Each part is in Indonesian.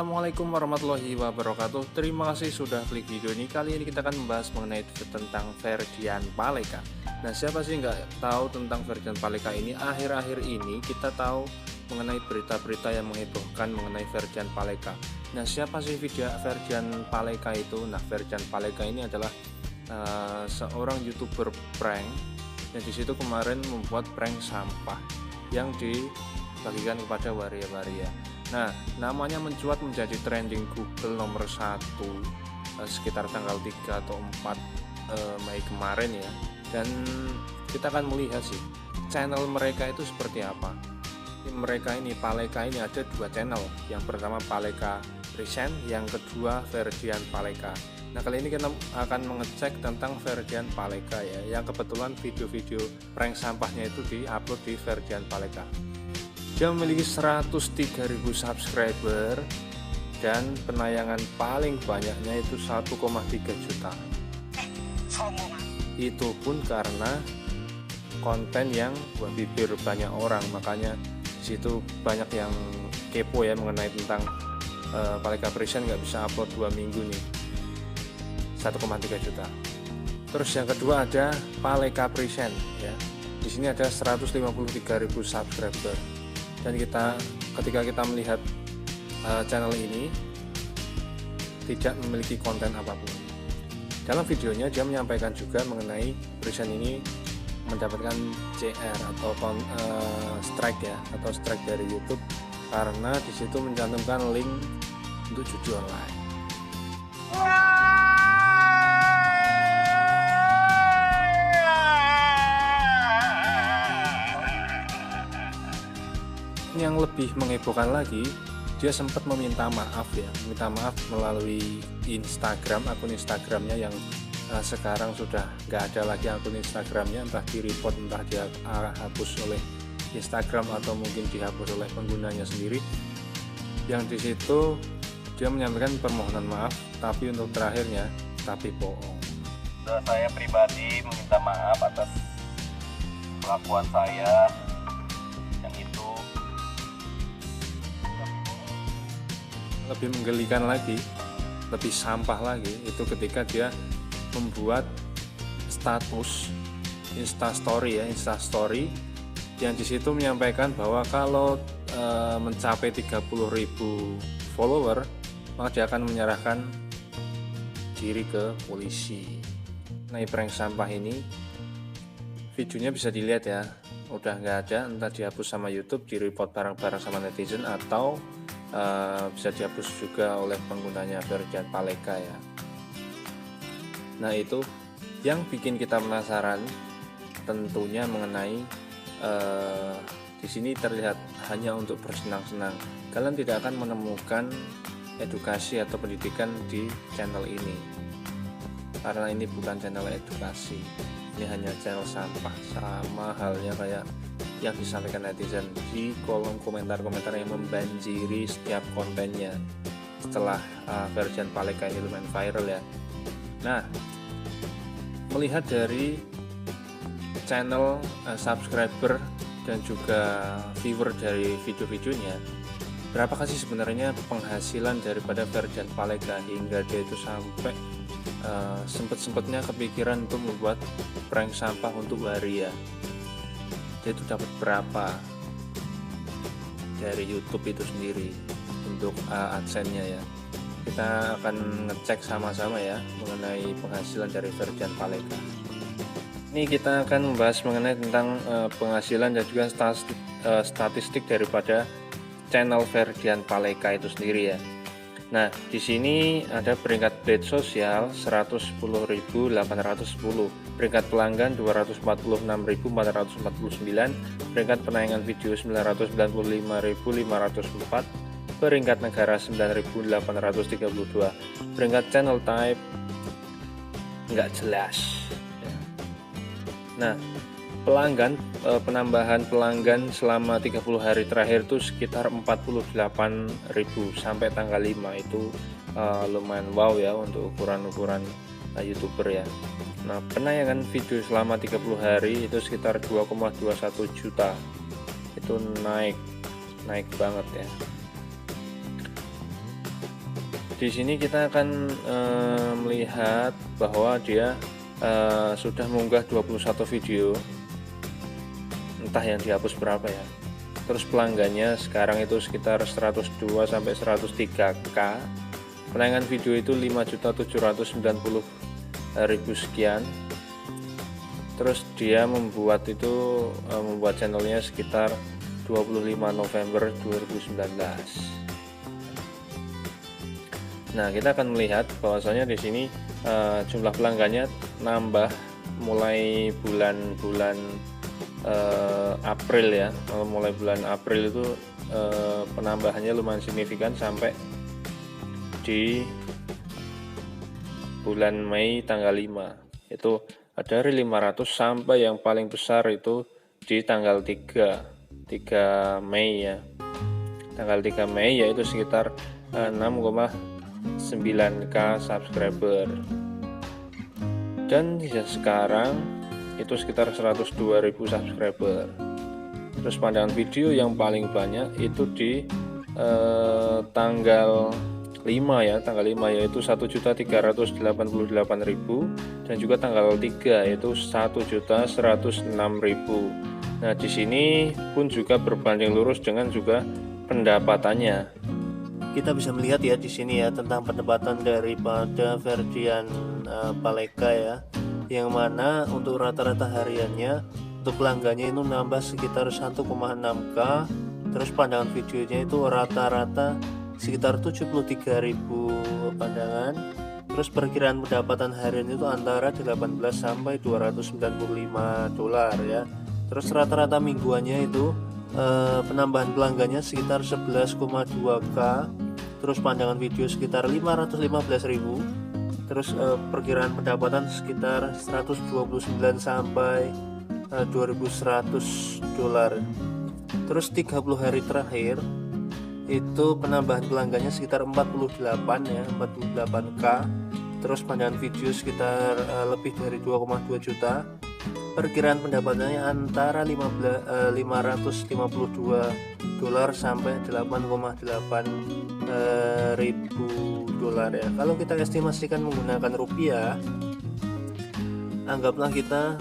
Assalamualaikum warahmatullahi wabarakatuh. Terima kasih sudah klik video ini. Kali ini kita akan membahas mengenai tentang Ferdian Paleka. Nah, siapa sih nggak tahu tentang Ferdian Paleka ini? Akhir-akhir ini kita tahu mengenai berita-berita yang menghebohkan mengenai Ferdian Paleka. Nah, siapa sih Ferdian Paleka itu? Nah, Ferdian Paleka ini adalah seorang YouTuber prank yang disitu kemarin membuat prank sampah yang dibagikan kepada waria-waria. Nah, namanya mencuat menjadi trending Google nomor 1 sekitar tanggal 3 atau 4 Mei kemarin ya. Dan kita akan melihat sih channel mereka itu seperti apa. Mereka ini Paleka ini ada 2 channel. Yang pertama Paleka Present, yang kedua Ferdian Paleka. Nah, kali ini kita akan mengecek tentang Ferdian Paleka ya, yang kebetulan video-video prank sampahnya itu diupload di Ferdian Paleka. Dia memiliki 103.000 subscriber dan penayangan paling banyaknya itu 1,3 juta. Itu pun karena konten yang buat bibir banyak orang, makanya disitu banyak yang kepo ya mengenai tentang Paleka Present nggak bisa upload 2 minggu nih, 1,3 juta. Terus yang kedua ada Paleka Present ya. Di sini ada 153.000 subscriber. Dan ketika kita melihat channel ini tidak memiliki konten apapun. Dalam videonya dia menyampaikan juga mengenai Present ini mendapatkan CR atau strike ya, atau strike dari YouTube karena disitu mencantumkan link untuk judi online. Yang lebih menghebohkan lagi, dia sempat meminta maaf melalui Instagram, akun Instagramnya yang sekarang sudah nggak ada lagi akun Instagramnya, entah di report, entah dia hapus oleh Instagram atau mungkin dihapus oleh penggunanya sendiri. Yang disitu dia menyampaikan permohonan maaf, tapi untuk terakhirnya tapi bohong. Saya pribadi meminta maaf atas kelakuan saya yang itu. Lebih menggelikan lagi, lebih sampah lagi itu ketika dia membuat status Instastory yang disitu menyampaikan bahwa kalau mencapai 30.000 follower maka dia akan menyerahkan diri ke polisi. Nah, prank sampah ini videonya bisa dilihat ya, udah nggak ada, entah dihapus sama YouTube, di report bareng-bareng sama netizen, atau bisa dihapus juga oleh penggunanya Ferdian Paleka ya. Nah, itu yang bikin kita penasaran tentunya mengenai di sini terlihat hanya untuk bersenang-senang. Kalian tidak akan menemukan edukasi atau pendidikan di channel ini karena ini bukan channel edukasi, ini hanya channel sampah, sama halnya kayak yang disampaikan netizen di kolom komentar-komentar yang membanjiri setiap kontennya setelah Ferdian Paleka ini lumayan viral ya. Nah, melihat dari channel subscriber dan juga viewer dari video-videonya, berapakah sih sebenarnya penghasilan daripada Ferdian Paleka hingga dia itu sampai sempet-sempetnya kepikiran untuk membuat prank sampah untuk waria. Dia itu dapat berapa dari YouTube itu sendiri untuk AdSense-nya ya. Kita akan ngecek sama-sama ya mengenai penghasilan dari Ferdian Paleka. Ini kita akan membahas mengenai tentang penghasilan dan juga statistik daripada channel Ferdian Paleka itu sendiri ya. Nah, di sini ada peringkat rate sosial 110.810, peringkat pelanggan 246.449, peringkat penayangan video 995.504, peringkat negara 9.832, peringkat channel type nggak jelas. Nah, pelanggan, penambahan pelanggan selama 30 hari terakhir itu sekitar 48.000 sampai tanggal 5. Itu lumayan wow ya untuk ukuran-ukuran YouTuber ya. Nah, penayangan video selama 30 hari itu sekitar 2,21 juta. Itu naik banget ya. di sini kita akan melihat bahwa dia sudah mengunggah 21 video, entah yang dihapus berapa ya. Terus pelanggannya sekarang itu sekitar 102 sampai 103k. Penayangan video itu 5.790.000 sekian. Terus dia membuat channelnya sekitar 25 November 2019. Nah, kita akan melihat bahwasanya di sini jumlah pelanggannya nambah mulai bulan April ya. Mulai bulan April itu penambahannya lumayan signifikan sampai di bulan Mei tanggal 5. Itu dari 500 sampai yang paling besar itu di tanggal 3 Mei ya. Tanggal 3 Mei yaitu sekitar 6,9k subscriber. Dan sekarang itu sekitar 102.000 subscriber. Terus pandangan video yang paling banyak itu di tanggal 5 ya, tanggal 5 yaitu 1.388.000, dan juga tanggal 3 yaitu 1.106.000. Nah, di sini pun juga berbanding lurus dengan juga pendapatannya. Kita bisa melihat ya di sini ya tentang pendapatan daripada Ferdian Paleka ya, yang mana untuk rata-rata hariannya untuk pelanggannya itu nambah sekitar 1,6k. Terus pandangan videonya itu rata-rata sekitar 73.000 pandangan. Terus perkiraan pendapatan harian itu antara 18 sampai 295 dolar ya. Terus rata-rata mingguannya itu penambahan pelanggannya sekitar 11,2k. Terus pandangan video sekitar 515.000. Terus perkiraan pendapatan sekitar 129 sampai 2.100 dolar. Terus 30 hari terakhir itu penambahan pelanggannya sekitar 48 ya, 48k. Terus pandangan video sekitar lebih dari 2,2 juta. Perkiraan pendapatannya antara 552 dolar sampai 8,8 ribu dolar ya. Kalau kita estimasikan menggunakan rupiah, anggaplah kita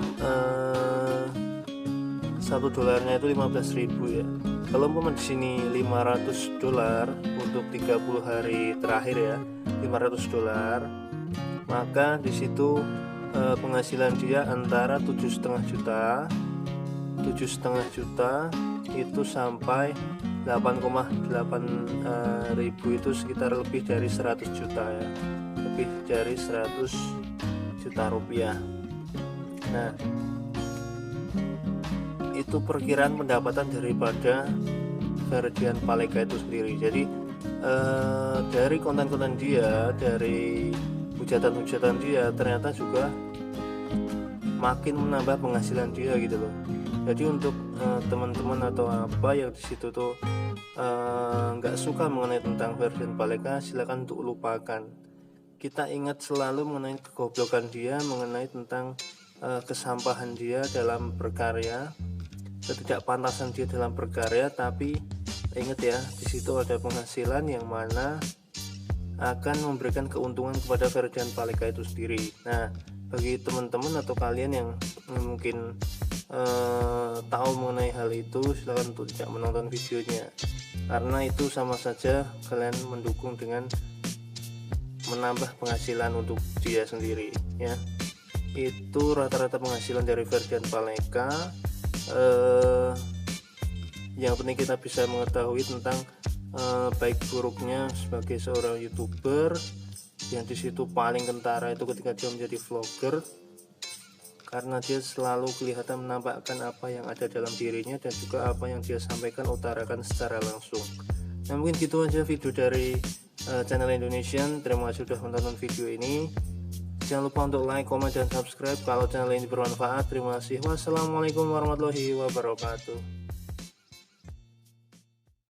1 dolarnya itu 15.000 ya. Kalau umpama di sini 500 dolar untuk 30 hari terakhir ya, 500 dolar, maka di situ penghasilan dia antara 7,5 juta itu sampai 8,8 ribu, itu sekitar lebih dari 100 juta ya, lebih dari 100 juta rupiah. Nah, itu perkiraan pendapatan daripada Ferdian Paleka itu sendiri. Jadi dari konten-konten dia, dari hujatan-hujatan dia, ternyata juga makin menambah penghasilan dia gitu loh. Jadi untuk teman-teman atau apa yang di situ tuh nggak suka mengenai tentang Ferdian Paleka, silakan untuk lupakan. Kita ingat selalu mengenai kegoblokan dia, mengenai tentang kesampahan dia dalam berkarya, ketidakpantasan dia dalam berkarya. Tapi ingat ya, di situ ada penghasilan yang mana akan memberikan keuntungan kepada Ferdian Paleka itu sendiri. Nah, bagi teman-teman atau kalian yang mungkin tahu mengenai hal itu, silakan untuk tidak menonton videonya, karena itu sama saja kalian mendukung dengan menambah penghasilan untuk dia sendiri ya. Itu rata-rata penghasilan dari Ferdian Paleka. Yang penting kita bisa mengetahui tentang baik buruknya sebagai seorang YouTuber, yang disitu paling kentara itu ketika dia menjadi vlogger, karena dia selalu kelihatan menampakkan apa yang ada dalam dirinya dan juga apa yang dia sampaikan, utarakan secara langsung. Nah, mungkin gitu aja video dari channel Indonesian. Terima kasih sudah menonton video ini. Jangan lupa untuk like, komen, dan subscribe kalau channel ini bermanfaat. Terima kasih. Wassalamualaikum warahmatullahi wabarakatuh.